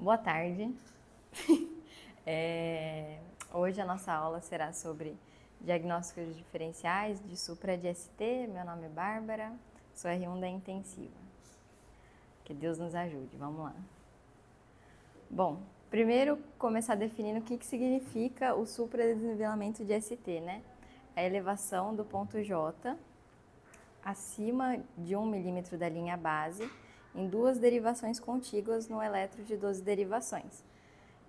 Boa tarde. Hoje a nossa aula será sobre diagnósticos diferenciais de supra de ST. Meu nome é Bárbara, sou R1 da Intensiva. Que Deus nos ajude, vamos lá. Bom, primeiro começar definindo o que significa o supradesnivelamento de ST, né? A elevação do ponto J acima de 1 milímetro da linha base em duas derivações contíguas no elétron de 12 derivações.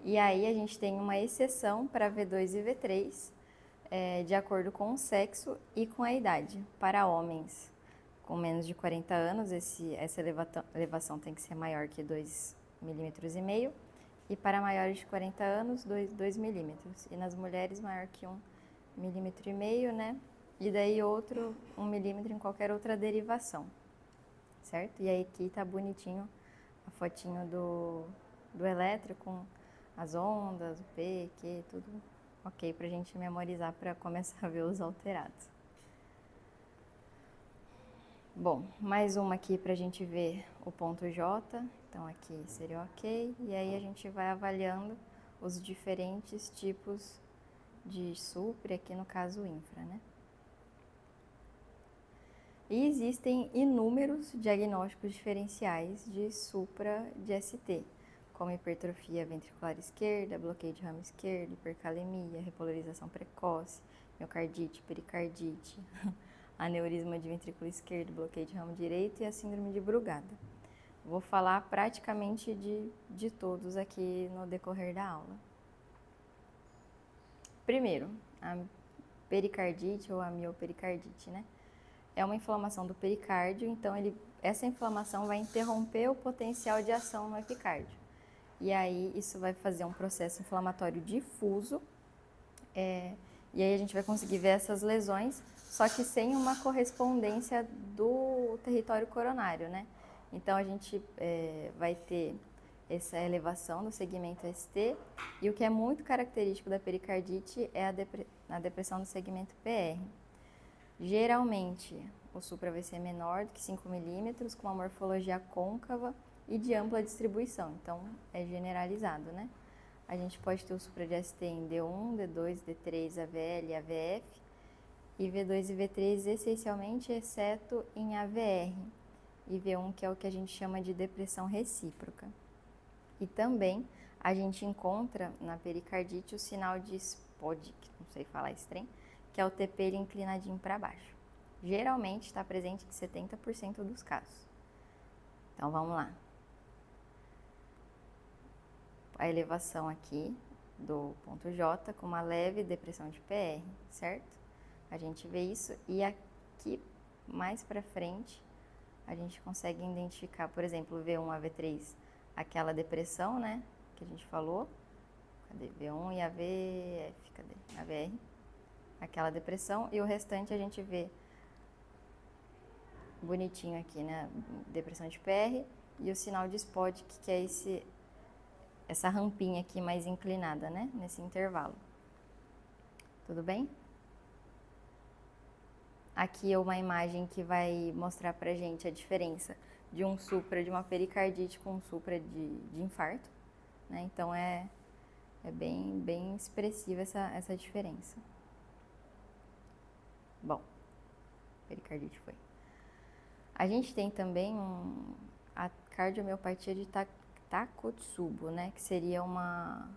E aí a gente tem uma exceção para V2 e V3, de acordo com o sexo e com a idade. Para homens com menos de 40 anos, essa elevação tem que ser maior que 2,5 milímetros, e para maiores de 40 anos, 2 milímetros. E nas mulheres, maior que 1,5 milímetro, né? E daí outro 1 milímetro em qualquer outra derivação, certo? E aí aqui tá bonitinho a fotinho do elétron com as ondas, o P, Q, tudo ok pra gente memorizar para começar a ver os alterados. Bom, mais uma aqui pra gente ver o ponto J, então aqui seria ok, e aí a gente vai avaliando os diferentes tipos de supra, aqui no caso infra, né? E existem inúmeros diagnósticos diferenciais de supra de ST, como hipertrofia ventricular esquerda, bloqueio de ramo esquerdo, hipercalemia, repolarização precoce, miocardite, pericardite, aneurisma de ventrículo esquerdo, bloqueio de ramo direito e a síndrome de Brugada. Vou falar praticamente de todos aqui no decorrer da aula. Primeiro, a pericardite ou a miopericardite, né? É uma inflamação do pericárdio, então essa inflamação vai interromper o potencial de ação no epicárdio. E aí isso vai fazer um processo inflamatório difuso, e aí a gente vai conseguir ver essas lesões, só que sem uma correspondência do território coronário, né? Então a gente vai ter essa elevação do segmento ST, e o que é muito característico da pericardite é a depressão do segmento PR. Geralmente, o supra vai ser menor do que 5 milímetros, com uma morfologia côncava e de ampla distribuição, então é generalizado, né? A gente pode ter o supra de ST em D1, D2, D3, AVL e AVF, e V2 e V3 essencialmente, exceto em AVR, e V1, que é o que a gente chama de depressão recíproca. E também a gente encontra na pericardite o sinal de SPOD, não sei falar esse trem, que é o TP inclinadinho para baixo. Geralmente está presente em 70% dos casos. Então vamos lá. A elevação aqui do ponto J com uma leve depressão de PR, certo? A gente vê isso e aqui mais para frente a gente consegue identificar, por exemplo, V1 a V3, aquela depressão, né, que a gente falou. Cadê? V1 e AVF, cadê? AVR. Aquela depressão, e o restante a gente vê bonitinho aqui, né? Depressão de PR e o sinal de SPOD, que é essa rampinha aqui mais inclinada, né? Nesse intervalo. Tudo bem? Aqui é uma imagem que vai mostrar pra gente a diferença de um supra de uma pericardite com um supra de infarto, né? Então é bem expressiva essa diferença. Bom, pericardite foi. A gente tem também a cardiomiopatia de Takotsubo, né, que seria uma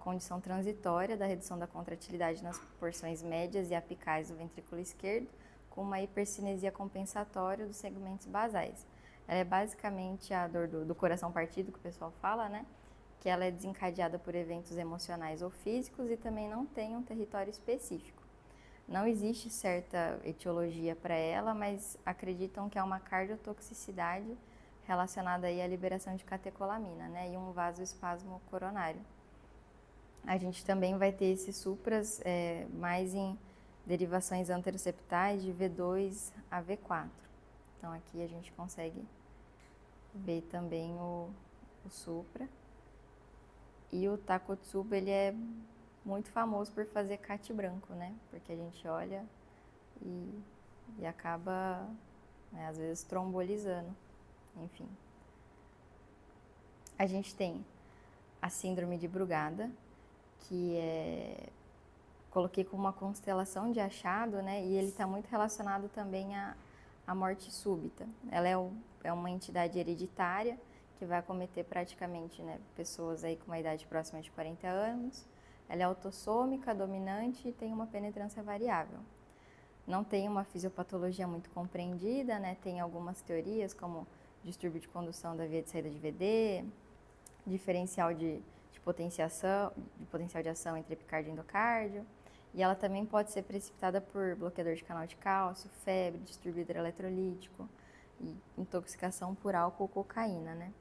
condição transitória da redução da contratilidade nas porções médias e apicais do ventrículo esquerdo, com uma hipercinesia compensatória dos segmentos basais. Ela é basicamente a dor do coração partido, que o pessoal fala, né, que ela é desencadeada por eventos emocionais ou físicos e também não tem um território específico. Não existe certa etiologia para ela, mas acreditam que é uma cardiotoxicidade relacionada aí à liberação de catecolamina, né, e um vasoespasmo coronário. A gente também vai ter esses supras mais em derivações anteroseptais de V2 a V4. Então aqui a gente consegue ver também o supra. E o Takotsubo, ele é muito famoso por fazer CAT branco, né? Porque a gente olha e acaba, às vezes, trombolizando. Enfim. A gente tem a síndrome de Brugada, que coloquei como uma constelação de achado, né? E ele está muito relacionado também à morte súbita. Ela é uma entidade hereditária que vai acometer praticamente, né, pessoas aí com uma idade próxima de 40 anos. Ela é autossômica, dominante e tem uma penetrância variável. Não tem uma fisiopatologia muito compreendida, né? Tem algumas teorias como distúrbio de condução da via de saída de VD, diferencial de potencial de ação entre epicárdio e endocárdio. E ela também pode ser precipitada por bloqueador de canal de cálcio, febre, distúrbio hidroeletrolítico e intoxicação por álcool ou cocaína, né?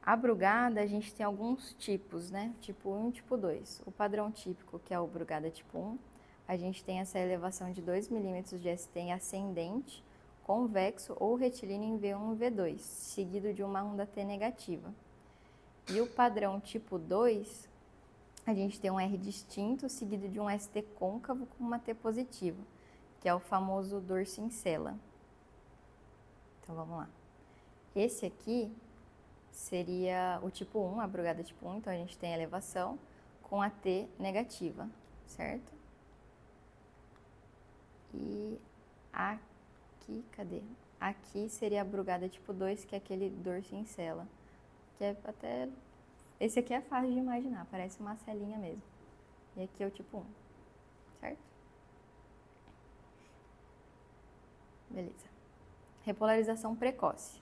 A Brugada, a gente tem alguns tipos, né? Tipo 1 e tipo 2. O padrão típico, que é o Brugada tipo 1, a gente tem essa elevação de 2 milímetros de ST em ascendente, convexo ou retilíneo em V1 e V2, seguido de uma onda T negativa. E o padrão tipo 2, a gente tem um R distinto, seguido de um ST côncavo com uma T positiva, que é o famoso dorsincella. Então, vamos lá. Esse aqui seria o tipo 1, a Brugada tipo 1, então a gente tem a elevação com a T negativa, certo? E aqui, cadê? Aqui seria a Brugada tipo 2, que é aquele dorsincella, que é até... Esse aqui é fácil de imaginar, parece uma celinha mesmo. E aqui é o tipo 1, certo? Beleza. Repolarização precoce.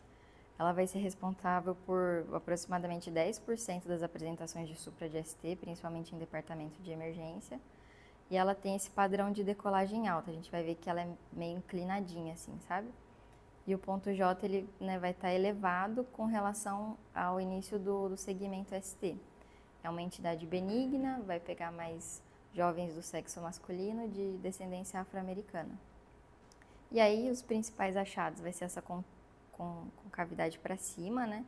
Ela vai ser responsável por aproximadamente 10% das apresentações de supra de ST, principalmente em departamento de emergência. E ela tem esse padrão de decolagem alta. A gente vai ver que ela é meio inclinadinha, assim, sabe? E o ponto J, ele, né, vai estar elevado com relação ao início do segmento ST. É uma entidade benigna, vai pegar mais jovens do sexo masculino de descendência afro-americana. E aí, os principais achados vai ser essa com cavidade para cima, né,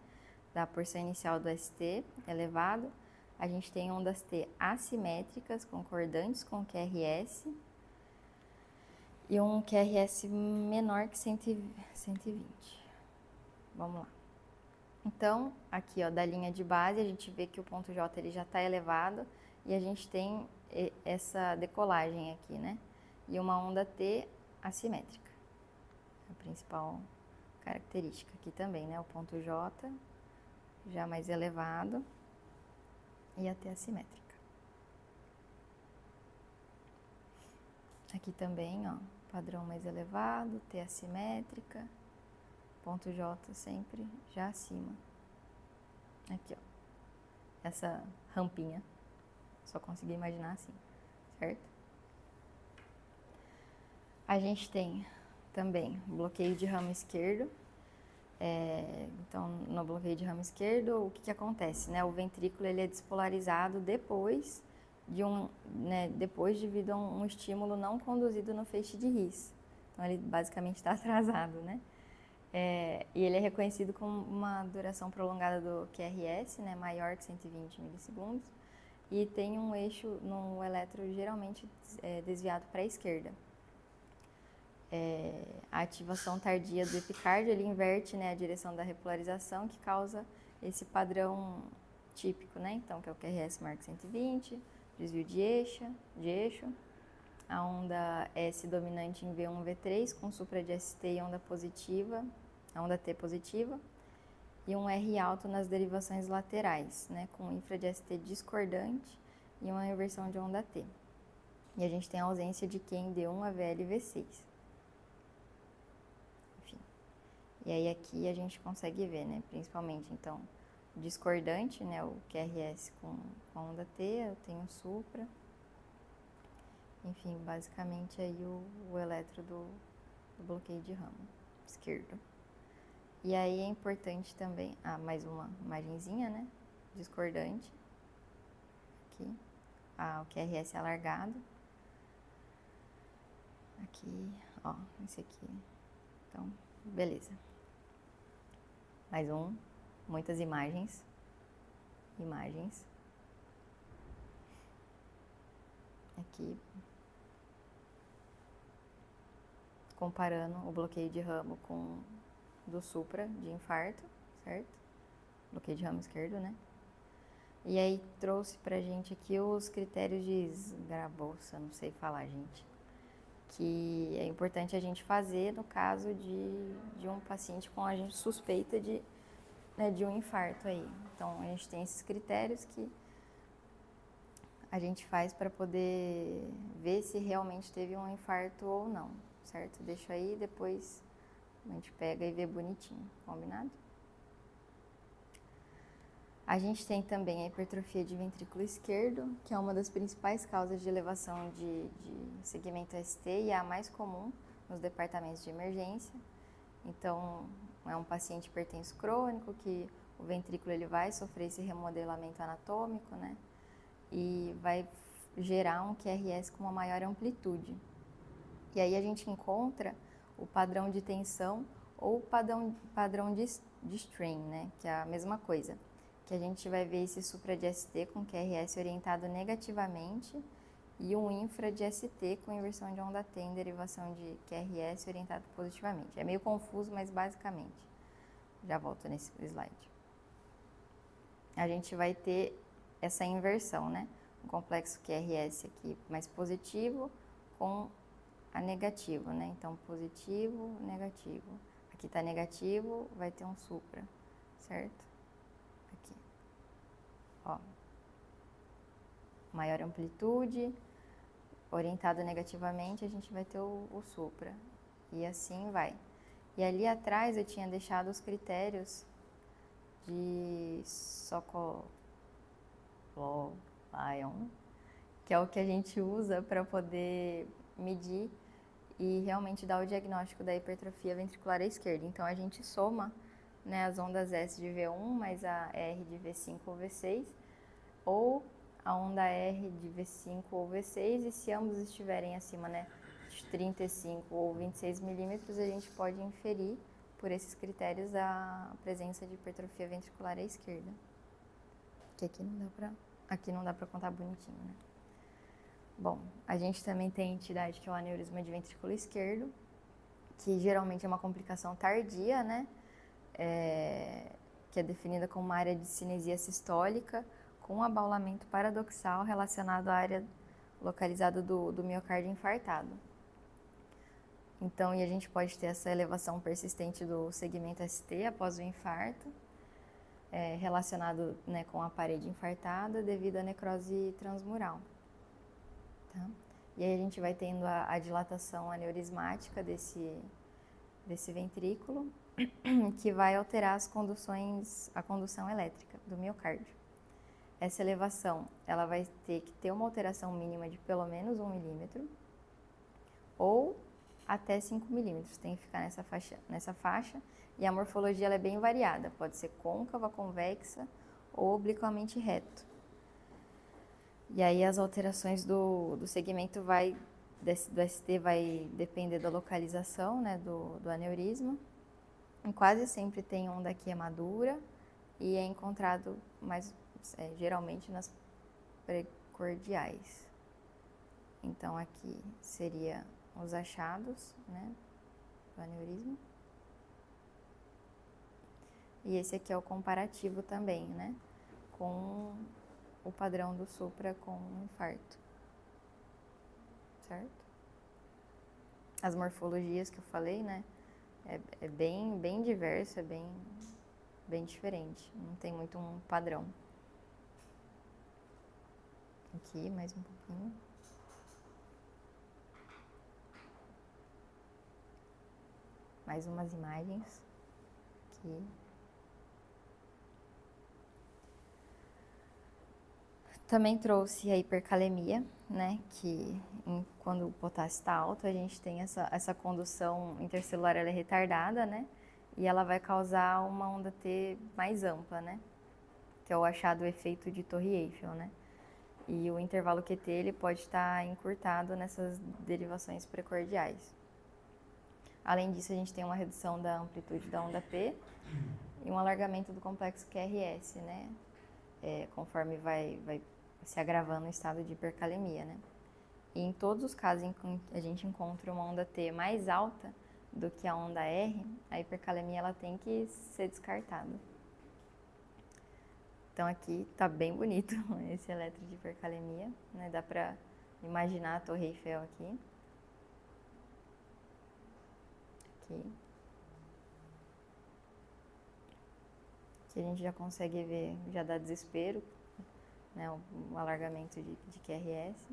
da porção inicial do ST elevado. A gente tem ondas T assimétricas, concordantes com o QRS, e um QRS menor que 120. Vamos lá. Então, aqui, ó, da linha de base, a gente vê que o ponto J ele já está elevado e a gente tem essa decolagem aqui, né? E uma onda T assimétrica. A principal característica aqui também, né? O ponto J já mais elevado e a T assimétrica. Aqui também, ó, padrão mais elevado, T assimétrica, ponto J sempre já acima. Aqui, ó, essa rampinha, só consegui imaginar assim, certo? A gente tem também bloqueio de ramo esquerdo. Então, no bloqueio de ramo esquerdo, o que acontece, né? O ventrículo ele é despolarizado depois devido a um estímulo não conduzido no feixe de His. Então, ele basicamente está atrasado, né? E ele é reconhecido com uma duração prolongada do QRS, né? Maior que 120 milissegundos. E tem um eixo no eletro geralmente desviado para a esquerda. A ativação tardia do epicárdio, ele inverte, né, a direção da repolarização, que causa esse padrão típico, né? Então, que é o QRS maior que 120, desvio de eixo, a onda S dominante em V1, V3, com supra de ST e onda positiva, a onda T positiva, e um R alto nas derivações laterais, né, com infra de ST discordante e uma inversão de onda T. E a gente tem a ausência de Q em D1, AVL e V6. E aí aqui a gente consegue ver, né, principalmente, então, discordante, né, o QRS com a onda T, eu tenho supra. Enfim, basicamente aí o eletro do bloqueio de ramo esquerdo. E aí é importante também, mais uma imagenzinha, né, discordante. Aqui, o QRS alargado. Aqui, ó, esse aqui. Então, beleza. Mais muitas imagens. Aqui, comparando o bloqueio de ramo com do supra de infarto, certo? Bloqueio de ramo esquerdo, né? E aí trouxe pra gente aqui os critérios de Zaragoza, não sei falar, gente, que é importante a gente fazer no caso de um paciente com a gente suspeita de, né, de um infarto aí. Então, a gente tem esses critérios que a gente faz para poder ver se realmente teve um infarto ou não, certo? Deixa aí, depois a gente pega e vê bonitinho, combinado? A gente tem também a hipertrofia de ventrículo esquerdo, que é uma das principais causas de elevação de segmento ST e é a mais comum nos departamentos de emergência. Então, é um paciente hipertenso crônico que o ventrículo ele vai sofrer esse remodelamento anatômico, né? E vai gerar um QRS com uma maior amplitude. E aí a gente encontra o padrão de tensão ou o padrão de strain, né? Que é a mesma coisa. Que a gente vai ver esse supra de ST com QRS orientado negativamente e um infra de ST com inversão de onda T em derivação de QRS orientado positivamente. É meio confuso, mas basicamente. Já volto nesse slide. A gente vai ter essa inversão, né? Um complexo QRS aqui mais positivo com a negativo, né? Então, positivo, negativo. Aqui tá negativo, vai ter um supra, certo? Aqui. Ó. Maior amplitude, orientado negativamente, a gente vai ter o supra. E assim vai. E ali atrás eu tinha deixado os critérios de Sokolov Lyon, que é o que a gente usa para poder medir e realmente dar o diagnóstico da hipertrofia ventricular esquerda. Então a gente soma, né, as ondas S de V1 mais a R de V5 ou V6, ou a onda R de V5 ou V6, e se ambos estiverem acima, né, de 35 ou 26 milímetros, a gente pode inferir por esses critérios a presença de hipertrofia ventricular à esquerda. Que aqui não dá para contar bonitinho, né? Bom, a gente também tem a entidade que é o aneurisma de ventrículo esquerdo, que geralmente é uma complicação tardia, né? Que é definida como uma área de cinesia sistólica com abaulamento paradoxal relacionado à área localizada do miocárdio infartado. Então, e a gente pode ter essa elevação persistente do segmento ST após o infarto, relacionado, né, com a parede infartada devido à necrose transmural. Tá? E aí a gente vai tendo a dilatação aneurismática desse ventrículo, que vai alterar a condução elétrica do miocárdio. Essa elevação, ela vai ter que ter uma alteração mínima de pelo menos 1 milímetro ou até 5 milímetros, tem que ficar nessa faixa, e a morfologia ela é bem variada, pode ser côncava, convexa ou obliquamente reto. E aí as alterações do segmento do ST vai depender da localização, né, do aneurisma. E quase sempre tem onda queimadura e é encontrado geralmente nas precordiais. Então aqui seria os achados, né, do aneurisma. E esse aqui é o comparativo também, né, com o padrão do supra com infarto, certo? As morfologias que eu falei, né, é bem diverso, é bem diferente, não tem muito um padrão. Aqui, mais um pouquinho. Mais umas imagens aqui. Também trouxe a hipercalemia, né, que quando o potássio está alto, a gente tem essa condução intercelular, ela é retardada, né, e ela vai causar uma onda T mais ampla, né, que é o achado efeito de Torre Eiffel, né, e o intervalo QT ele pode estar encurtado nessas derivações precordiais. Além disso, a gente tem uma redução da amplitude da onda P e um alargamento do complexo QRS, né, conforme vai se agravando o estado de hipercalemia, né? E em todos os casos em que a gente encontra uma onda T mais alta do que a onda R, a hipercalemia ela tem que ser descartada. Então aqui tá bem bonito esse eletro de hipercalemia, né? Dá pra imaginar a Torre Eiffel aqui. Aqui. Aqui a gente já consegue ver, já dá desespero, né? O alargamento de QRS.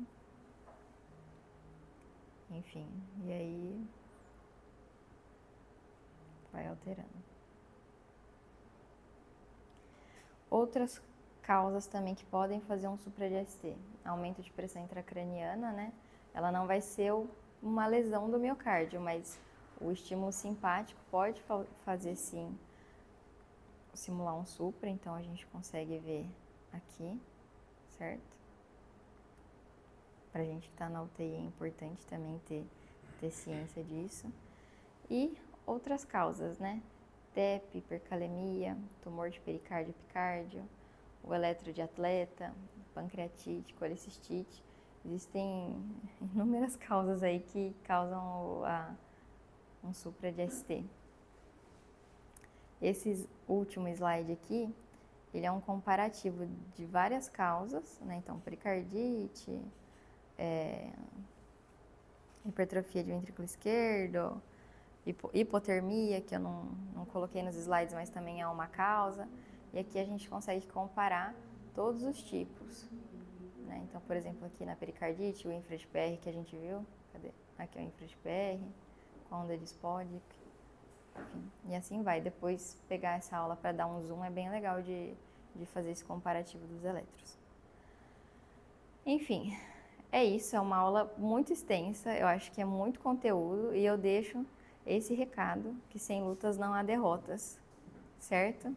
Enfim, e aí vai alterando. Outras causas também que podem fazer um supra-DST. Aumento de pressão intracraniana, né? Ela não vai ser uma lesão do miocárdio, mas o estímulo simpático pode fazer sim, simular um supra, então a gente consegue ver aqui, certo? Pra gente que tá na UTI é importante também ter ciência disso. E outras causas, né? TEP, hipercalemia, tumor de pericárdio, epicárdio, o eletro de atleta, pancreatite, colecistite. Existem inúmeras causas aí que causam um supra-DST. Esse último slide aqui, ele é um comparativo de várias causas, né? Então, pericardite, hipertrofia de ventrículo esquerdo, hipotermia, que eu não coloquei nos slides, mas também é uma causa. E aqui a gente consegue comparar todos os tipos, né? Então, por exemplo, aqui na pericardite, o infra de PR que a gente viu, cadê? Aqui é o infra de PR, com a onda de Spodek, enfim, e assim vai. Depois pegar essa aula para dar um zoom é bem legal de fazer esse comparativo dos eletros. Enfim, é isso, é uma aula muito extensa, eu acho que é muito conteúdo e eu deixo esse recado, que sem lutas não há derrotas, certo?